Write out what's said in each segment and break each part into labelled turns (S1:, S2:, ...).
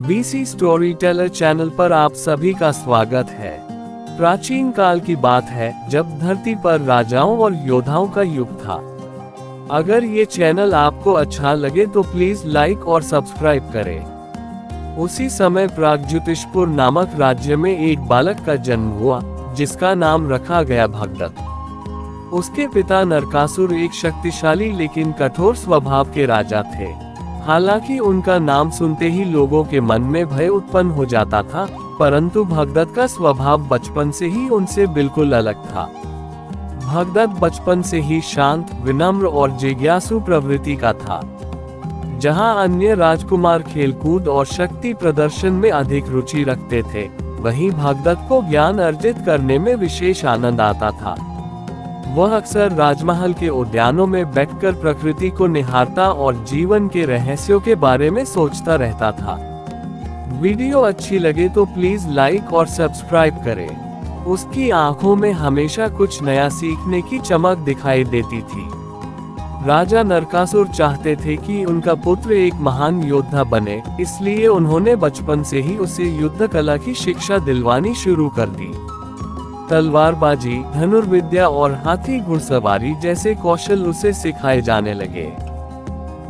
S1: VC story teller channel पर आप सभी का स्वागत है। प्राचीन काल की बात है जब धरती पर राजाओं और योद्धाओं का युग था। अगर ये चैनल आपको अच्छा लगे तो प्लीज लाइक और सब्सक्राइब करें। उसी समय प्रागज्योतिषपुर नामक राज्य में एक बालक का जन्म हुआ जिसका नाम रखा गया भगदत्त। उसके पिता नरकासुर एक शक्तिशाली लेकिन कठोर स्वभाव के राजा थे। हालांकि उनका नाम सुनते ही लोगों के मन में भय उत्पन्न हो जाता था, परंतु भगदत्त का स्वभाव बचपन से ही उनसे बिल्कुल अलग था। भगदत्त बचपन से ही शांत, विनम्र और जिज्ञासु प्रवृत्ति का था। जहां अन्य राजकुमार खेलकूद और शक्ति प्रदर्शन में अधिक रुचि रखते थे, वहीं भगदत्त को ज्ञान अर्जित करने में विशेष आनंद आता था। वह अक्सर राजमहल के उद्यानों में बैठकर प्रकृति को निहारता और जीवन के रहस्यों के बारे में सोचता रहता था। वीडियो अच्छी लगे तो प्लीज लाइक और सब्सक्राइब करें। उसकी आंखों में हमेशा कुछ नया सीखने की चमक दिखाई देती थी। राजा नरकासुर चाहते थे कि उनका पुत्र एक महान योद्धा बने, इसलिए उन्होंने बचपन से ही उसे युद्ध कला की शिक्षा दिलवानी शुरू कर दी। तलवारबाजी, धनुर्विद्या और हाथी घुड़सवारी जैसे कौशल उसे सिखाए जाने लगे।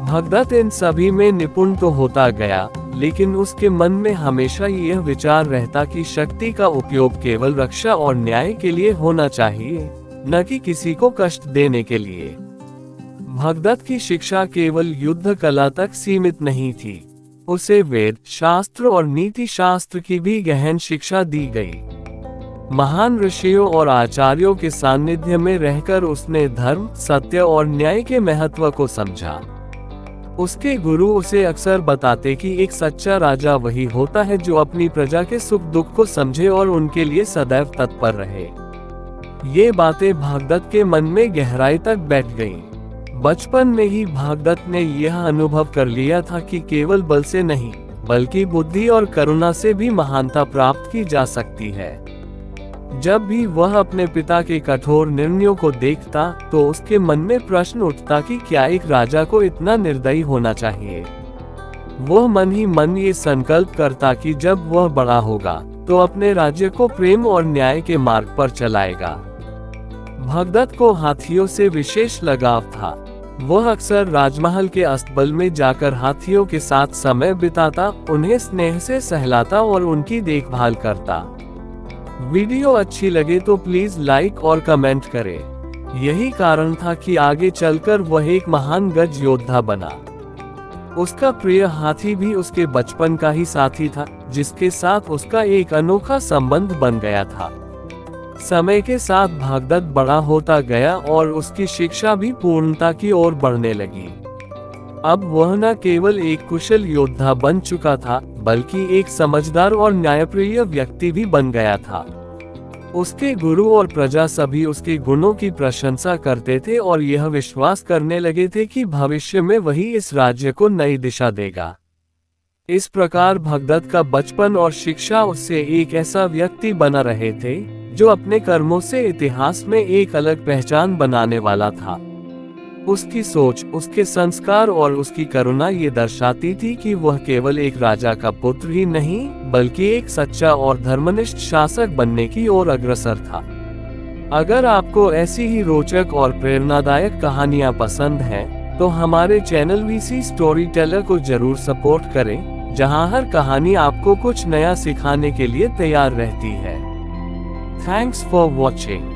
S1: भगदत्त इन सभी में निपुण तो होता गया, लेकिन उसके मन में हमेशा यह विचार रहता कि शक्ति का उपयोग केवल रक्षा और न्याय के लिए होना चाहिए, न कि किसी को कष्ट देने के लिए। भगदत्त की शिक्षा केवल युद्ध कला तक सीमित नहीं थी। उसे वेद, शास्त्र और नीति शास्त्र की भी गहन शिक्षा दी गई। महान ऋषियों और आचार्यों के सानिध्य में रहकर उसने धर्म, सत्य और न्याय के महत्व को समझा। उसके गुरु उसे अक्सर बताते कि एक सच्चा राजा वही होता है जो अपनी प्रजा के सुख दुख को समझे और उनके लिए सदैव तत्पर रहे। ये बातें भगदत्त के मन में गहराई तक बैठ गईं। बचपन में ही भगदत्त ने यह अनुभव कर लिया था कि केवल बल से नहीं, बल्कि बुद्धि और करुणा से भी महानता प्राप्त की जा सकती है। जब भी वह अपने पिता के कठोर निर्णयों को देखता, तो उसके मन में प्रश्न उठता कि क्या एक राजा को इतना निर्दयी होना चाहिए। वह मन ही मन ये संकल्प करता कि जब वह बड़ा होगा तो अपने राज्य को प्रेम और न्याय के मार्ग पर चलाएगा। भगदत्त को हाथियों से विशेष लगाव था। वह अक्सर राजमहल के अस्तबल में जाकर हाथियों के साथ समय बिताता, उन्हें स्नेह से सहलाता और उनकी देखभाल करता। वीडियो अच्छी लगे तो प्लीज लाइक और कमेंट करें। यही कारण था कि आगे चलकर वह एक महान गज योद्धा बना। उसका प्रिय हाथी भी उसके बचपन का ही साथी था, जिसके साथ उसका एक अनोखा संबंध बन गया था। समय के साथ भगदत्त बड़ा होता गया और उसकी शिक्षा भी पूर्णता की ओर बढ़ने लगी। अब वह न केवल एक कुशल योद्धा बन चुका था, बल्कि एक समझदार और न्यायप्रिय व्यक्ति भी बन गया था। उसके गुरु और प्रजा सभी उसके गुणों की प्रशंसा करते थे और यह विश्वास करने लगे थे कि भविष्य में वही इस राज्य को नई दिशा देगा। इस प्रकार भगदत्त का बचपन और शिक्षा उससे एक ऐसा व्यक्ति बना रहे थे जो अपने कर्मों से इतिहास में एक अलग पहचान बनाने वाला था। उसकी सोच, उसके संस्कार और उसकी करुणा ये दर्शाती थी कि वह केवल एक राजा का पुत्र ही नहीं, बल्कि एक सच्चा और धर्मनिष्ठ शासक बनने की ओर अग्रसर था। अगर आपको ऐसी ही रोचक और प्रेरणादायक कहानियां पसंद हैं, तो हमारे चैनल वीसी स्टोरी टेलर को जरूर सपोर्ट करें, जहां हर कहानी आपको कुछ नया सिखाने के लिए तैयार रहती है। Thanks for watching.